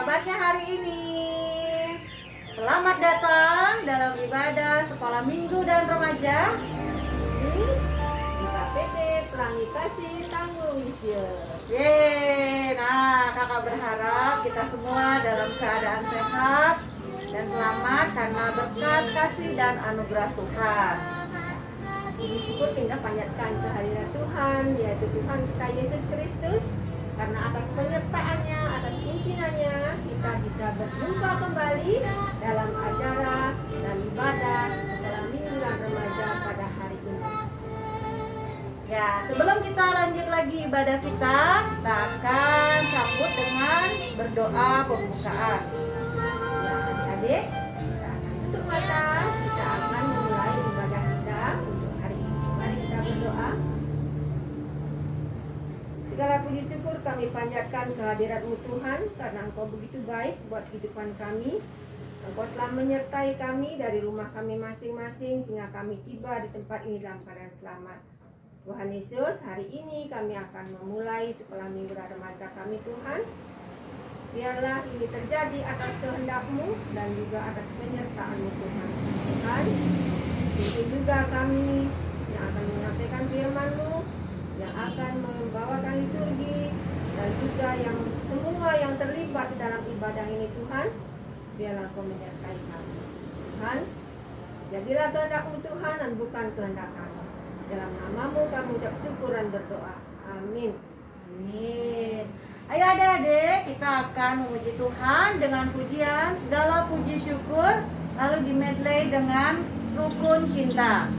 kabarnya hari ini? Selamat datang dalam ibadah Sekolah Minggu dan Remaja di KPP Pelangi Kasih Tanggung Yesus. Yeay, nah kakak berharap kita semua dalam keadaan sehat dan selamat karena berkat kasih dan anugerah Tuhan. Puji syukur kita panjatkan kehadiran Tuhan, yaitu Tuhan kita Yesus Kristus. Karena atas penyertaannya, atas pimpinannya, kita bisa berjumpa kembali dalam acara dan ibadah Sekolah Minggu dan Remaja pada hari ini. Ya, sebelum kita lanjut lagi ibadah kita akan sambut dengan berdoa pembukaan. Ya, adik-adik, kita akan tutup mata, kita akan memulai ibadah kita untuk hari ini. Mari kita berdoa. Segala puji syukur kami panjatkan kehadirat-Mu Tuhan, karena Engkau begitu baik buat kehidupan kami. Engkau telah menyertai kami dari rumah kami masing-masing sehingga kami tiba di tempat ini dalam keadaan selamat. Tuhan Yesus, hari ini kami akan memulai sekolah minggu dan remaja kami Tuhan. Biarlah ini terjadi atas kehendak-Mu dan juga atas penyertaan-Mu Tuhan. Tuhan, pimpin juga kami yang akan menyampaikan firman-Mu, yang akan membawakan liturgi, dan juga yang semua yang terlibat dalam ibadah ini Tuhan. Biarlah Kau menyertai kami Tuhan. Jadilah kehendak-Mu Tuhan dan bukan kehendak kami. Dalam nama-Mu kami ucap syukur dan berdoa. Amin. Amin. Ayo adik-adik, kita akan memuji Tuhan dengan pujian segala puji syukur, lalu dimedley dengan rukun cinta.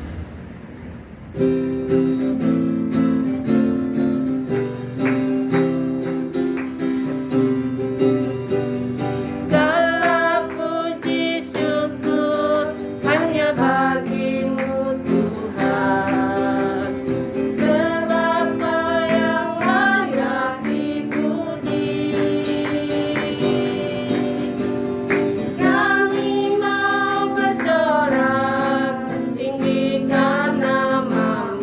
Kami mau bersorak, tinggikan nama-Mu.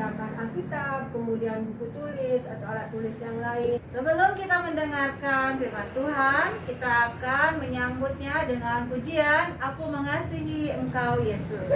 menyediakan Alkitab, kemudian buku tulis atau alat tulis yang lain. Sebelum kita mendengarkan firman Tuhan, kita akan menyambutnya dengan pujian Aku Mengasihi Engkau Yesus.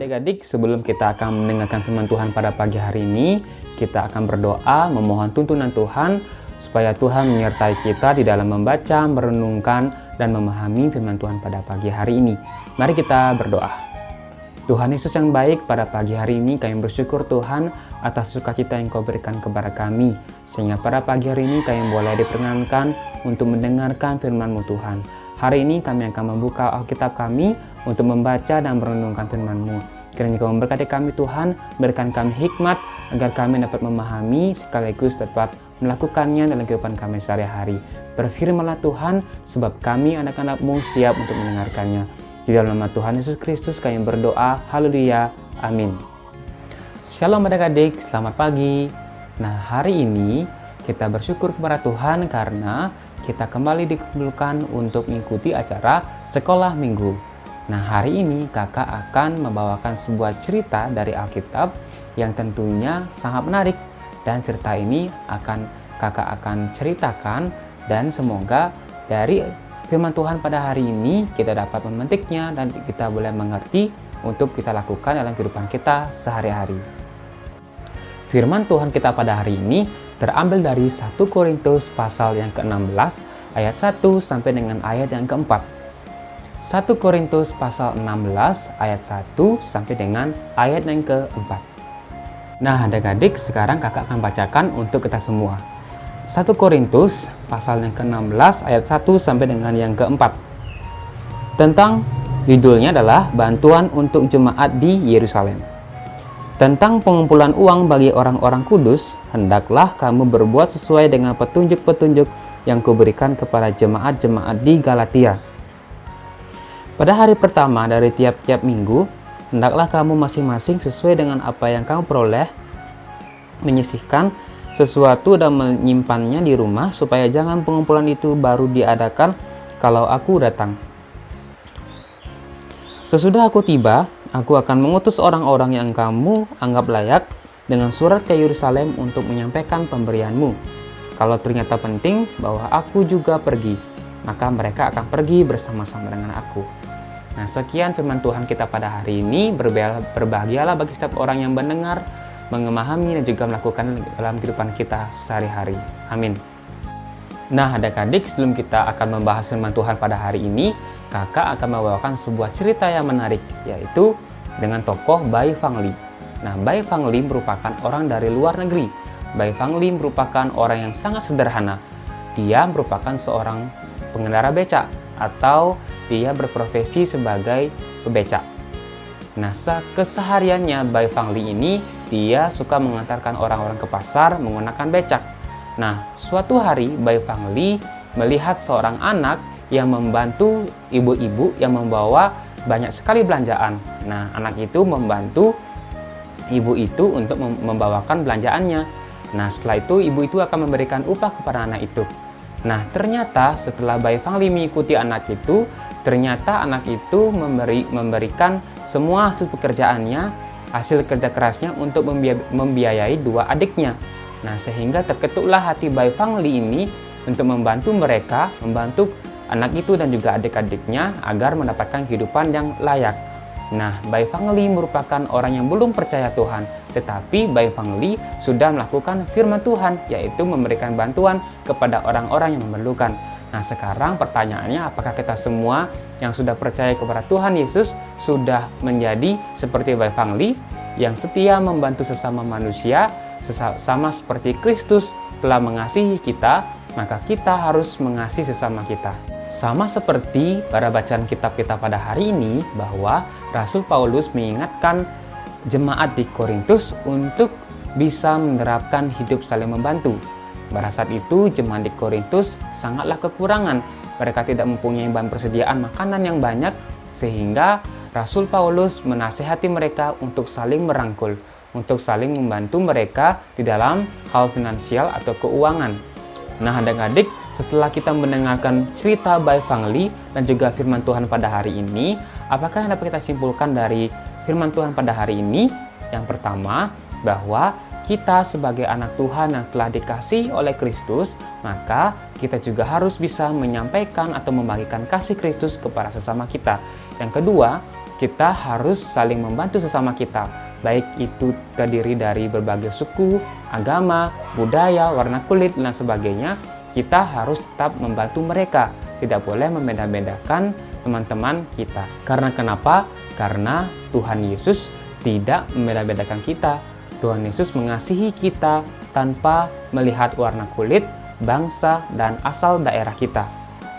Adik-adik, sebelum kita akan mendengarkan firman Tuhan pada pagi hari ini, kita akan berdoa memohon tuntunan Tuhan supaya Tuhan menyertai kita di dalam membaca, merenungkan, dan memahami firman Tuhan pada pagi hari ini. Mari kita berdoa. Tuhan Yesus yang baik, pada pagi hari ini kami bersyukur Tuhan atas sukacita yang Kau berikan kepada kami, sehingga pada pagi hari ini kami boleh diperkenankan untuk mendengarkan firman-Mu Tuhan. Hari ini kami akan membuka Alkitab kami untuk membaca dan merenungkan firman-Mu. Kiranya Kau memberkati kami Tuhan, berikan kami hikmat agar kami dapat memahami sekaligus dapat melakukannya dalam kehidupan kami sehari-hari. Berfirman-Lah Tuhan, sebab kami anak-anak-Mu siap untuk mendengarkannya. Di dalam nama Tuhan Yesus Kristus kami berdoa, haleluya, amin. Shalom adik-adik, selamat pagi. Nah, hari ini kita bersyukur kepada Tuhan karena kita kembali dikumpulkan untuk mengikuti acara sekolah minggu. Nah, hari ini kakak akan membawakan sebuah cerita dari Alkitab yang tentunya sangat menarik, dan cerita ini kakak akan ceritakan, dan semoga dari firman Tuhan pada hari ini kita dapat memetiknya dan kita boleh mengerti untuk kita lakukan dalam kehidupan kita sehari-hari. Firman Tuhan kita pada hari ini terambil dari 1 Korintus pasal yang ke-16 ayat 1 sampai dengan ayat yang ke-4. 1 Korintus pasal 16 ayat 1 sampai dengan ayat yang ke-4. Nah, adik-adik, sekarang kakak akan bacakan untuk kita semua. 1 Korintus pasal yang ke-16 ayat 1 sampai dengan yang ke-4. Tentang judulnya adalah bantuan untuk jemaat di Yerusalem. Tentang pengumpulan uang bagi orang-orang kudus, hendaklah kamu berbuat sesuai dengan petunjuk-petunjuk yang kuberikan kepada jemaat-jemaat di Galatia. Pada hari pertama dari tiap-tiap minggu, hendaklah kamu masing-masing sesuai dengan apa yang kamu peroleh, menyisihkan sesuatu dan menyimpannya di rumah, supaya jangan pengumpulan itu baru diadakan kalau aku datang. Sesudah aku tiba, aku akan mengutus orang-orang yang kamu anggap layak dengan surat ke Yerusalem untuk menyampaikan pemberianmu. Kalau ternyata penting bahwa aku juga pergi, maka mereka akan pergi bersama-sama dengan aku. Nah, sekian firman Tuhan kita pada hari ini. Berbahagialah bagi setiap orang yang mendengar, memahami, dan juga melakukan dalam kehidupan kita sehari-hari. Amin. Nah, adik-adik, sebelum kita akan membahas firman Tuhan pada hari ini, kakak akan membawakan sebuah cerita yang menarik, yaitu dengan tokoh Bai Fang Li. Nah, Bai Fang Li merupakan orang dari luar negeri. Bai Fang Li merupakan orang yang sangat sederhana. Dia merupakan seorang pengendara becak, atau dia berprofesi sebagai pebecak. Nah, kesehariannya Bai Fang Li ini, dia suka mengantarkan orang-orang ke pasar menggunakan becak. Nah, suatu hari Bai Fang Li melihat seorang anak yang membantu ibu-ibu yang membawa banyak sekali belanjaan. Nah, anak itu membantu ibu itu untuk membawakan belanjaannya. Nah, setelah itu ibu itu akan memberikan upah kepada anak itu. Nah, ternyata setelah Bai Fang Li mengikuti anak itu, ternyata anak itu memberikan semua hasil pekerjaannya, hasil kerja kerasnya untuk membiayai dua adiknya. Nah, sehingga terketuklah hati Bai Fang Li ini untuk membantu mereka, membantu anak itu dan juga adik-adiknya agar mendapatkan kehidupan yang layak. Nah, Bai Fang Li merupakan orang yang belum percaya Tuhan, tetapi Bai Fang Li sudah melakukan firman Tuhan, yaitu memberikan bantuan kepada orang-orang yang memerlukan. Nah, sekarang pertanyaannya, apakah kita semua yang sudah percaya kepada Tuhan Yesus sudah menjadi seperti Bai Fang Li yang setia membantu sesama manusia, sama seperti Kristus telah mengasihi kita, maka kita harus mengasihi sesama kita. Sama seperti pada bacaan kitab kita pada hari ini, bahwa Rasul Paulus mengingatkan jemaat di Korintus untuk bisa menerapkan hidup saling membantu. Pada saat itu jemaat di Korintus sangatlah kekurangan. Mereka tidak mempunyai bahan persediaan makanan yang banyak, sehingga Rasul Paulus menasihati mereka untuk saling merangkul, untuk saling membantu mereka di dalam hal finansial atau keuangan. Nah, adik-adik, setelah kita mendengarkan cerita Bai Fang Li dan juga firman Tuhan pada hari ini, apakah yang dapat kita simpulkan dari firman Tuhan pada hari ini? Yang pertama, bahwa kita sebagai anak Tuhan yang telah dikasihi oleh Kristus, maka kita juga harus bisa menyampaikan atau membagikan kasih Kristus kepada sesama kita. Yang kedua, kita harus saling membantu sesama kita, baik itu terdiri dari berbagai suku, agama, budaya, warna kulit, dan sebagainya. Kita harus tetap membantu mereka, tidak boleh membeda-bedakan teman-teman kita. Karena kenapa? Karena Tuhan Yesus tidak membeda-bedakan kita. Tuhan Yesus mengasihi kita tanpa melihat warna kulit, bangsa, dan asal daerah kita.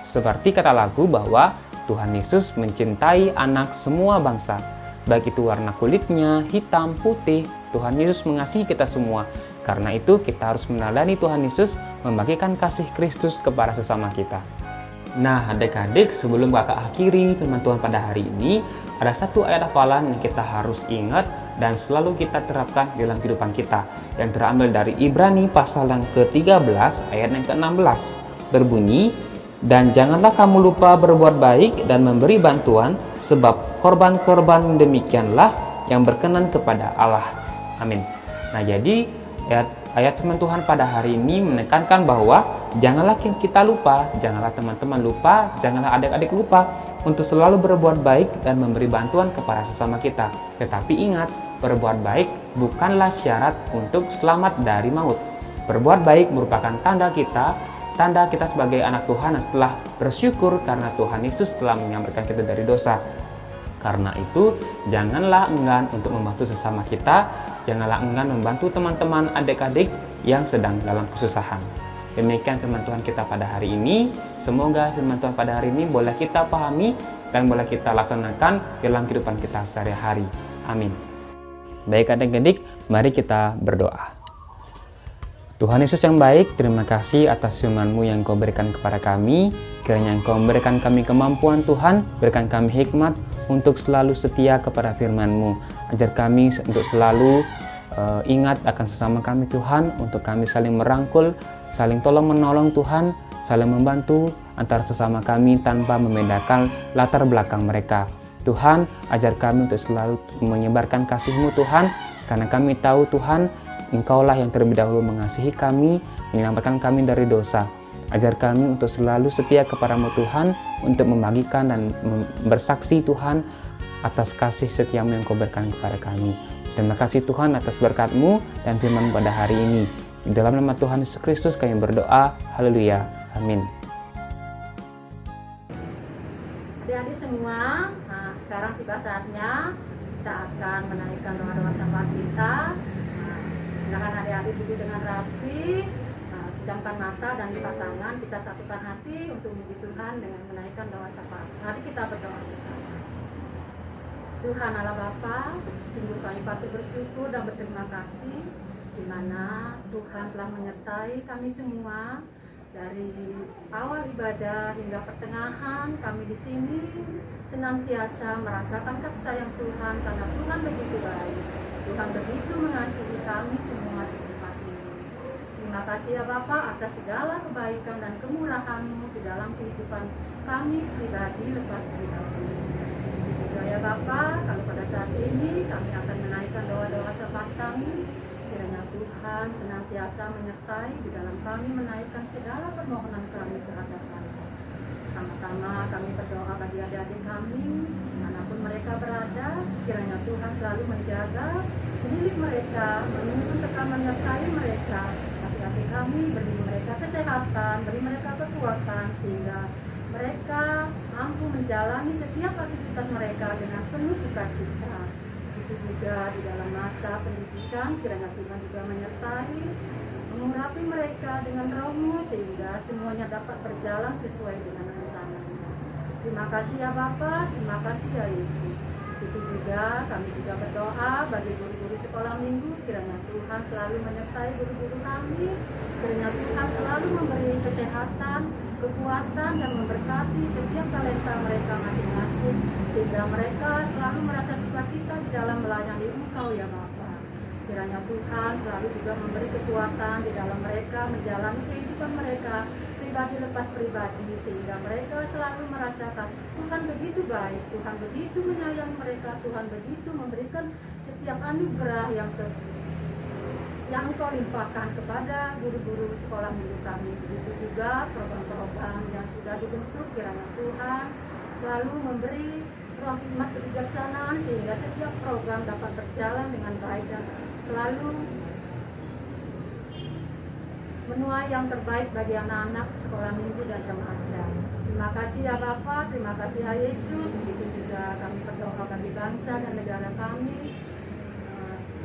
Seperti kata lagu bahwa Tuhan Yesus mencintai anak semua bangsa, baik itu warna kulitnya, hitam, putih. Tuhan Yesus mengasihi kita semua. Karena itu kita harus meneladani Tuhan Yesus, membagikan kasih Kristus kepada sesama kita. Nah, adik-adik, sebelum kakak akhiri firman Tuhan pada hari ini, ada satu ayat hafalan yang kita harus ingat dan selalu kita terapkan dalam kehidupan kita, yang terambil dari Ibrani pasal yang ke-13 ayat yang ke-16, berbunyi, "Dan janganlah kamu lupa berbuat baik dan memberi bantuan, sebab korban-korban demikianlah yang berkenan kepada Allah." Amin. Nah, jadi ayat firman Tuhan pada hari ini menekankan bahwa janganlah kita lupa, janganlah teman-teman lupa, janganlah adik-adik lupa untuk selalu berbuat baik dan memberi bantuan kepada sesama kita. Tetapi ingat, berbuat baik bukanlah syarat untuk selamat dari maut. Berbuat baik merupakan tanda kita sebagai anak Tuhan yang setelah bersyukur karena Tuhan Yesus telah menyelamatkan kita dari dosa. Karena itu, janganlah enggan untuk membantu sesama kita, janganlah enggan membantu teman-teman adik-adik yang sedang dalam kesusahan. Demikian firman Tuhan kita pada hari ini. Semoga firman Tuhan pada hari ini boleh kita pahami dan boleh kita laksanakan dalam kehidupan kita sehari-hari. Amin. Baik adik-adik, mari kita berdoa. Tuhan Yesus yang baik, terima kasih atas firman-Mu yang Kau berikan kepada kami. Kiranya Engkau memberikan kami kemampuan Tuhan, berikan kami hikmat untuk selalu setia kepada firman-Mu. Ajar kami untuk selalu ingat akan sesama kami Tuhan, untuk kami saling merangkul, saling tolong-menolong Tuhan, saling membantu antara sesama kami tanpa membedakan latar belakang mereka. Tuhan, ajar kami untuk selalu menyebarkan kasih-Mu Tuhan, karena kami tahu Tuhan, Engkaulah yang terlebih dahulu mengasihi kami, menyelamatkan kami dari dosa. Ajar kami untuk selalu setia kepada-Mu Tuhan, untuk membagikan dan bersaksi Tuhan atas kasih setia-Mu yang Kau berikan kepada kami. Terima kasih Tuhan atas berkat-Mu dan firman pada hari ini. Di dalam nama Tuhan Yesus Kristus kami berdoa. Haleluya. Amin. Adik-adik semua, nah, sekarang tiba saatnya kita akan menaikkan doa-doa syafaat kita. Silakan adik-adik duduk dengan rapi, pejamkan mata dan lipat tangan. Kita satukan hati untuk memuji Tuhan dengan menaikkan doa syafaat. Mari kita berdoa bersama. Tuhan Allah Bapa, sungguh kami patut bersyukur dan berterima kasih di mana Tuhan telah menyertai kami semua dari awal ibadah hingga pertengahan. Kami di sini senantiasa merasakan kasih sayang Tuhan karena Tuhan begitu baik. Tuhan begitu mengasihi kami semua di tempat ini. Terima kasih ya Bapa atas segala kebaikan dan kemurahan-Mu di dalam kehidupan kami pribadi lepas pribadi. Juga ya Bapa, kalau pada saat ini kami akan menaikkan doa-doa syafaat kami, kiranya Tuhan senantiasa menyertai di dalam kami menaikkan segala permohonan kami kehadapan-Mu. Pertama-tama kami berdoa bagi adik-adik kami, dimanapun mereka berada, kiranya Tuhan selalu menjaga, mendidik mereka, menuntun serta menyertai mereka. Adik-adik kami, beri mereka kesehatan, beri mereka kekuatan, sehingga mereka mampu menjalani setiap aktivitas mereka dengan penuh sukacita. Itu juga di dalam masa pendidikan, kiranya Tuhan juga menyertai, mengurapi mereka dengan Roh-Mu sehingga semuanya dapat berjalan sesuai dengan rencana-Nya. Terima kasih ya Bapa, terima kasih ya Yesus. Itu juga kami juga berdoa bagi guru-guru sekolah minggu, kiranya Tuhan selalu menyertai guru-guru kami, kiranya Tuhan selalu memberi kesehatan, kekuatan dan memberkati setiap talenta mereka masing-masing, sehingga mereka selalu merasa sukacita di dalam melayani Engkau ya Bapa. Kiranya Tuhan selalu juga memberi kekuatan di dalam mereka menjalani kehidupan mereka pribadi lepas pribadi, sehingga mereka selalu merasakan Tuhan begitu baik, Tuhan begitu menyayangi mereka, Tuhan begitu memberikan setiap anugerah yang Engkau limpahkan kepada guru-guru sekolah minggu kami. Begitu juga program-program yang sudah dibentuk, kiranya Tuhan selalu memberi roh hikmat kebijaksanaan sehingga setiap program dapat berjalan dengan baik dan selalu menuai yang terbaik bagi anak-anak sekolah minggu dan remaja. Terima kasih ya Bapa, terima kasih ya Yesus. Begitu juga kami berdoa bagi bangsa dan negara kami.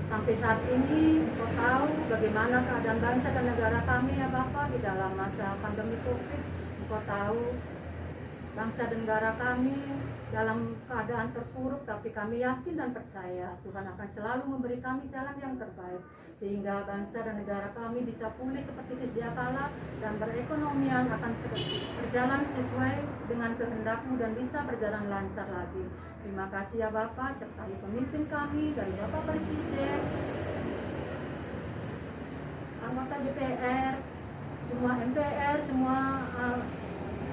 Sampai saat ini, Engkau tahu bagaimana keadaan bangsa dan negara kami ya Bapa di dalam masa pandemi COVID. Engkau tahu bangsa dan negara kami dalam keadaan terpuruk, tapi kami yakin dan percaya Tuhan akan selalu memberi kami jalan yang terbaik, sehingga bangsa dan negara kami bisa pulih seperti sedia kala dan perekonomian akan berjalan sesuai dengan kehendak-Mu dan bisa berjalan lancar lagi. Terima kasih ya Bapa, sertai pemimpin kami dari Bapak Presiden, anggota DPR, semua MPR, semua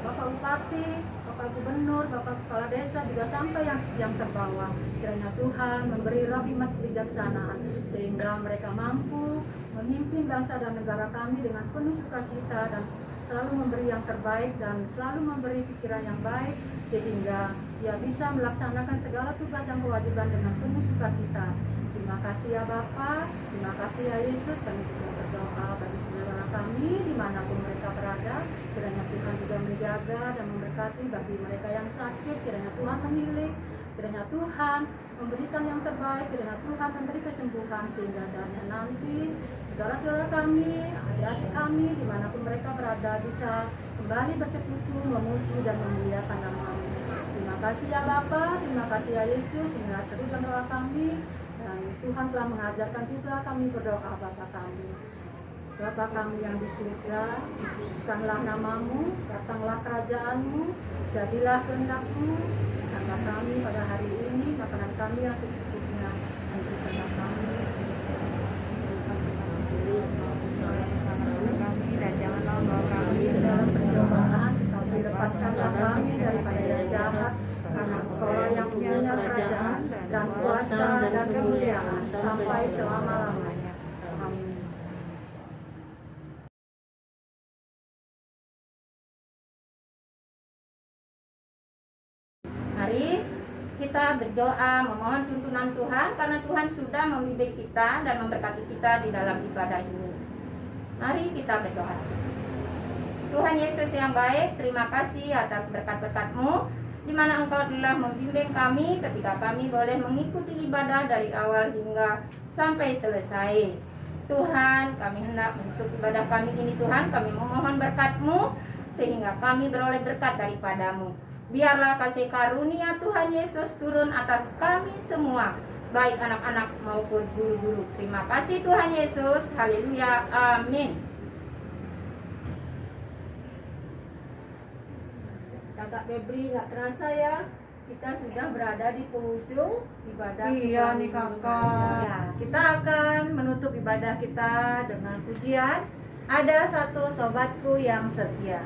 Bapak Bupati, Bapak Gubernur, Bapak Kepala Desa, juga sampai yang terbawah. Kiranya Tuhan memberi roh hikmat kebijaksanaan sehingga mereka mampu memimpin bangsa dan negara kami dengan penuh sukacita dan selalu memberi yang terbaik dan selalu memberi pikiran yang baik sehingga dia bisa melaksanakan segala tugas dan kewajiban dengan penuh sukacita. Terima kasih ya Bapa, terima kasih ya Yesus. Kami juga berdoa bagi saudara kami dimanapun mereka berada, kiranya Tuhan juga menjaga dan memberkati bagi mereka yang sakit, kiranya Tuhan memilih, kiranya Tuhan memberikan yang terbaik, kiranya Tuhan memberi kesembuhan sehingga saatnya nanti saudara-saudara kami, adik-adik kami dimanapun mereka berada bisa kembali bersekutu, memuji dan memuliakan nama-Mu. Terima kasih ya Bapa, terima kasih ya Yesus. Inilah seru dan doa kami. Dan Tuhan telah mengajarkan juga kami berdoa Bapa kami. Bapa kami yang di surga, dikuduskanlah nama-Mu, datanglah kerajaan-Mu, jadilah kehendak-Mu. Berikanlah kami pada hari ini makanan kami yang secukupnya, dan berikanlah kami kami dan janganlah membawa kami dalam percobaan, tapi lepaskanlah kami daripada yang jahat, karena Engkau yang punya kerajaan dan kuasa dan kemuliaan sampai selama-lamanya. Amin. Mari kita berdoa memohon tuntunan Tuhan karena Tuhan sudah membimbing kita dan memberkati kita di dalam ibadah ini. Mari kita berdoa. Tuhan Yesus yang baik, terima kasih atas berkat-berkat-Mu di mana Engkau telah membimbing kami ketika kami boleh mengikuti ibadah dari awal hingga sampai selesai. Tuhan, kami hendak menutup ibadah kami ini Tuhan, kami memohon berkat-Mu sehingga kami beroleh berkat daripada-Mu. Biarlah kasih karunia Tuhan Yesus turun atas kami semua, baik anak-anak maupun guru-guru. Terima kasih Tuhan Yesus. Haleluya. Amin. Kakak Febri, nggak terasa ya, kita sudah berada di penghujung ibadah. Iya nih kakak. Ya, kita akan menutup ibadah kita dengan pujian Ada Satu Sobatku Yang Setia.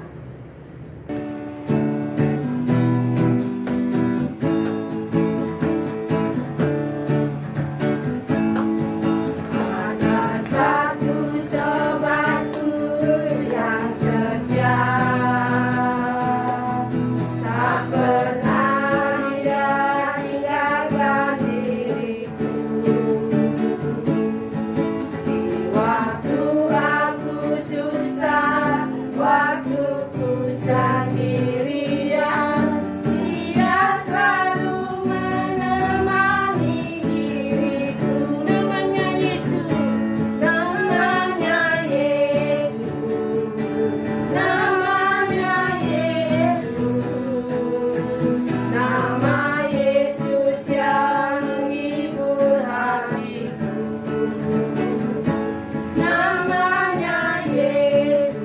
Namanya Yesus.